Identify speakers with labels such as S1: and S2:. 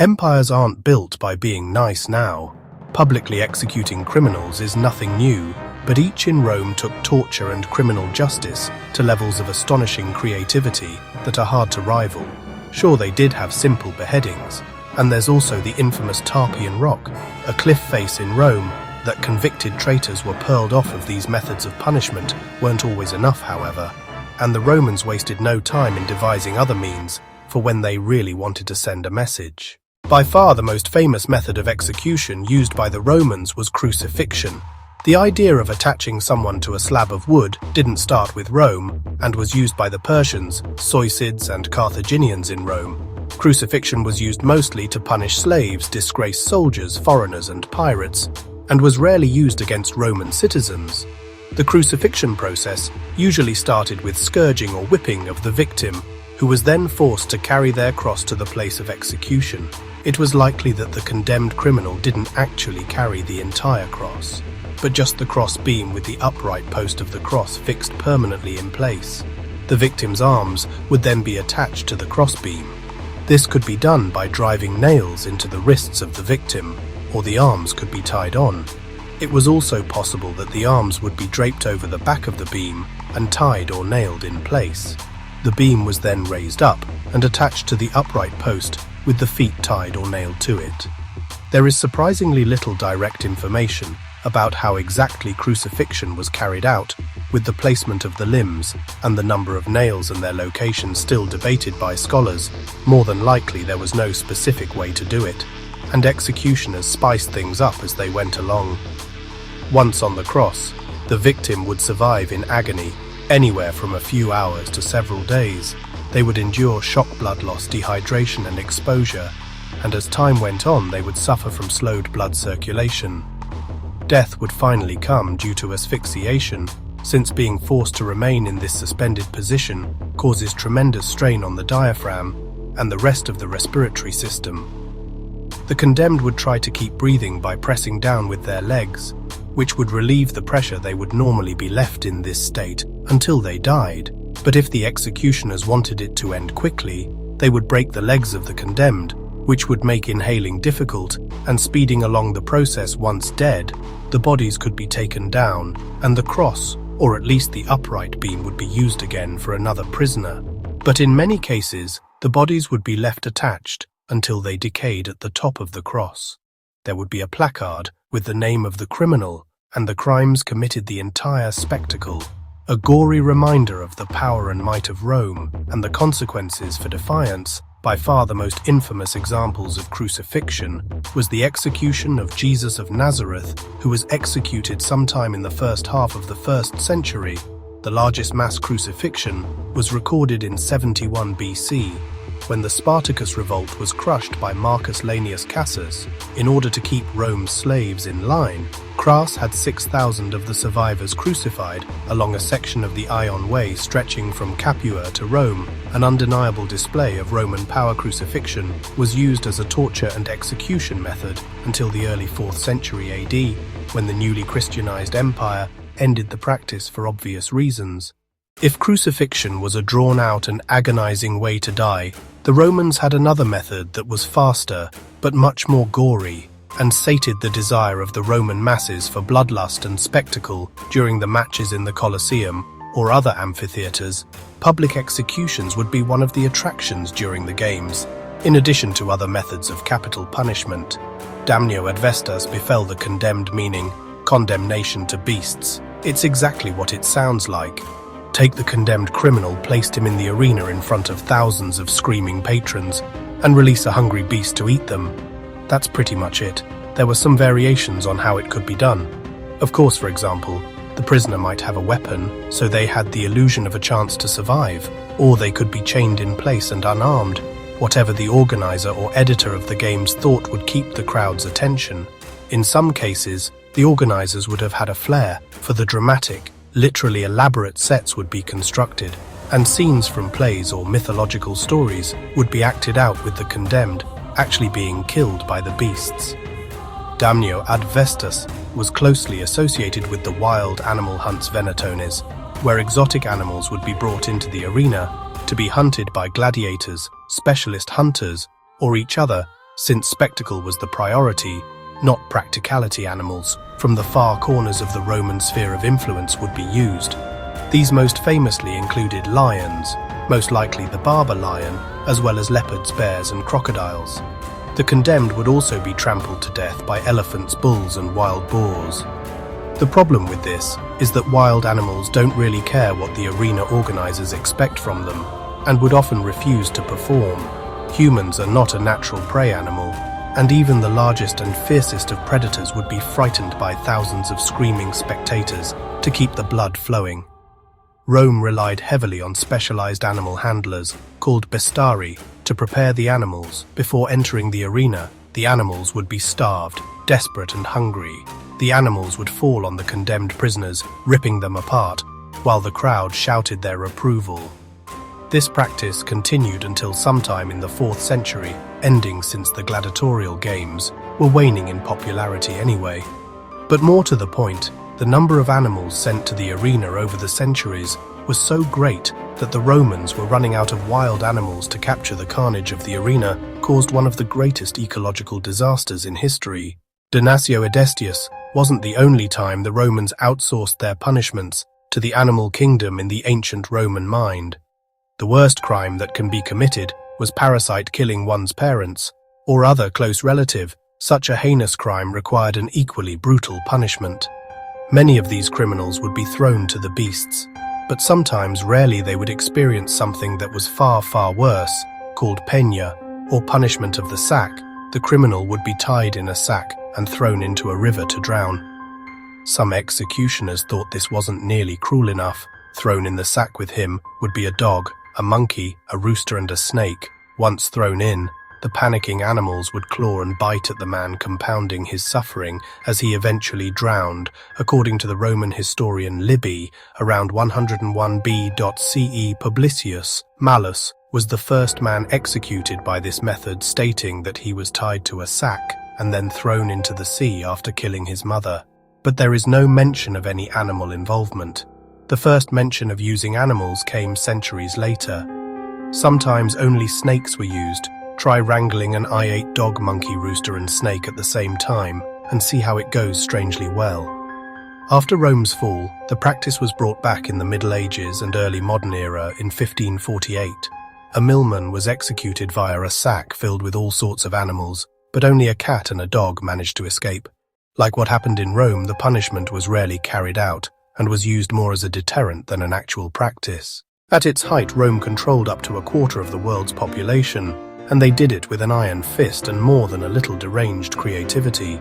S1: Empires aren't built by being nice now. Publicly executing criminals is nothing new, but each in Rome took torture and criminal justice to levels of astonishing creativity that are hard to rival. Sure, they did have simple beheadings, and there's also the infamous Tarpeian Rock, a cliff face in Rome that convicted traitors were pearled off of. These methods of punishment weren't always enough, however, and the Romans wasted no time in devising other means for when they really wanted to send a message. By far the most famous method of execution used by the Romans was crucifixion. The idea of attaching someone to a slab of wood didn't start with Rome and was used by the Persians, Seleucids, and Carthaginians in Rome. Crucifixion was used mostly to punish slaves, disgraced soldiers, foreigners, and pirates, and was rarely used against Roman citizens. The crucifixion process usually started with scourging or whipping of the victim, who was then forced to carry their cross to the place of execution. It was likely that the condemned criminal didn't actually carry the entire cross, but just the cross beam with the upright post of the cross fixed permanently in place. The victim's arms would then be attached to the crossbeam. This could be done by driving nails into the wrists of the victim, or the arms could be tied on. It was also possible that the arms would be draped over the back of the beam and tied or nailed in place. The beam was then raised up and attached to the upright post with the feet tied or nailed to it. There is surprisingly little direct information about how exactly crucifixion was carried out, with the placement of the limbs and the number of nails and their location still debated by scholars. More than likely there was no specific way to do it, and executioners spiced things up as they went along. Once on the cross, the victim would survive in agony, anywhere from a few hours to several days. They would endure shock, blood loss, dehydration, and exposure, and as time went on they would suffer from slowed blood circulation. Death would finally come due to asphyxiation, since being forced to remain in this suspended position causes tremendous strain on the diaphragm and the rest of the respiratory system. The condemned would try to keep breathing by pressing down with their legs, which would relieve the pressure they would normally be left in this state until they died. But if the executioners wanted it to end quickly, they would break the legs of the condemned, which would make inhaling difficult, and speeding along the process. Once dead, the bodies could be taken down, and the cross, or at least the upright beam, would be used again for another prisoner. But in many cases, the bodies would be left attached until they decayed at the top of the cross. There would be a placard with the name of the criminal and the crimes committed. The entire spectacle, a gory reminder of the power and might of Rome and the consequences for defiance. By far the most infamous examples of crucifixion was the execution of Jesus of Nazareth, who was executed sometime in the first half of the 1st century. The largest mass crucifixion was recorded in 71 BC, when the Spartacus revolt was crushed by Marcus Laenius Cassius. In order to keep Rome's slaves in line, Crassus had 6,000 of the survivors crucified along a section of the Ion Way stretching from Capua to Rome. An undeniable display of Roman power. Crucifixion was used as a torture and execution method until the early 4th century AD, when the newly Christianized empire ended the practice for obvious reasons. If crucifixion was a drawn-out and agonizing way to die, the Romans had another method that was faster, but much more gory, and sated the desire of the Roman masses for bloodlust and spectacle during the matches in the Colosseum or other amphitheaters. Public executions would be one of the attractions during the games, in addition to other methods of capital punishment. Damnatio ad Bestias befell the condemned, meaning condemnation to beasts. It's exactly what it sounds like. Take the condemned criminal, placed him in the arena in front of thousands of screaming patrons, and release a hungry beast to eat them. That's pretty much it. There were some variations on how it could be done. Of course, for example, the prisoner might have a weapon, so they had the illusion of a chance to survive, or they could be chained in place and unarmed, whatever the organizer or editor of the games thought would keep the crowd's attention. In some cases, the organizers would have had a flair for the dramatic, literally elaborate sets would be constructed, and scenes from plays or mythological stories would be acted out with the condemned actually being killed by the beasts. Damnatio ad Bestias was closely associated with the wild animal hunts venatones, where exotic animals would be brought into the arena to be hunted by gladiators, specialist hunters, or each other Since spectacle was the priority, not practicality, animals from the far corners of the Roman sphere of influence would be used. These most famously included lions, most likely the Barber lion, as well as leopards, bears, and crocodiles. The condemned would also be trampled to death by elephants, bulls, and wild boars. The problem with this is that wild animals don't really care what the arena organizers expect from them, and would often refuse to perform. Humans are not a natural prey animal, and even the largest and fiercest of predators would be frightened by thousands of screaming spectators to keep the blood flowing. Rome relied heavily on specialized animal handlers, called Bestiari, to prepare the animals. Before entering the arena, the animals would be starved, desperate and hungry. The animals would fall on the condemned prisoners, ripping them apart, while the crowd shouted their approval. This practice continued until sometime in the 4th century, ending since the gladiatorial games were waning in popularity anyway. But more to the point, the number of animals sent to the arena over the centuries was so great that the Romans were running out of wild animals to capture. The carnage of the arena caused one of the greatest ecological disasters in history. Damnatio et Bestias wasn't the only time the Romans outsourced their punishments to the animal kingdom in the ancient Roman mind. The worst crime that can be committed was parasite killing one's parents or other close relative. Such a heinous crime required an equally brutal punishment. Many of these criminals would be thrown to the beasts, but sometimes, rarely, they would experience something that was far, far worse, called Poena, or punishment of the sack. The criminal would be tied in a sack and thrown into a river to drown. Some executioners thought this wasn't nearly cruel enough. Thrown in the sack with him would be a dog, a monkey, a rooster, and a snake. Once thrown in, the panicking animals would claw and bite at the man, compounding his suffering as he eventually drowned. According to the Roman historian Livy, around 101 BCE, Publius Malus was the first man executed by this method, stating that he was tied to a sack and then thrown into the sea after killing his mother. But there is no mention of any animal involvement. The first mention of using animals came centuries later. Sometimes only snakes were used. Try wrangling an I-8 dog, monkey, rooster, and snake at the same time, and see how it goes strangely well. After Rome's fall, the practice was brought back in the Middle Ages and early modern era in 1548. A millman was executed via a sack filled with all sorts of animals, but only a cat and a dog managed to escape. Like what happened in Rome, the punishment was rarely carried out, and was used more as a deterrent than an actual practice. At its height, Rome controlled up to a quarter of the world's population, and they did it with an iron fist and more than a little deranged creativity.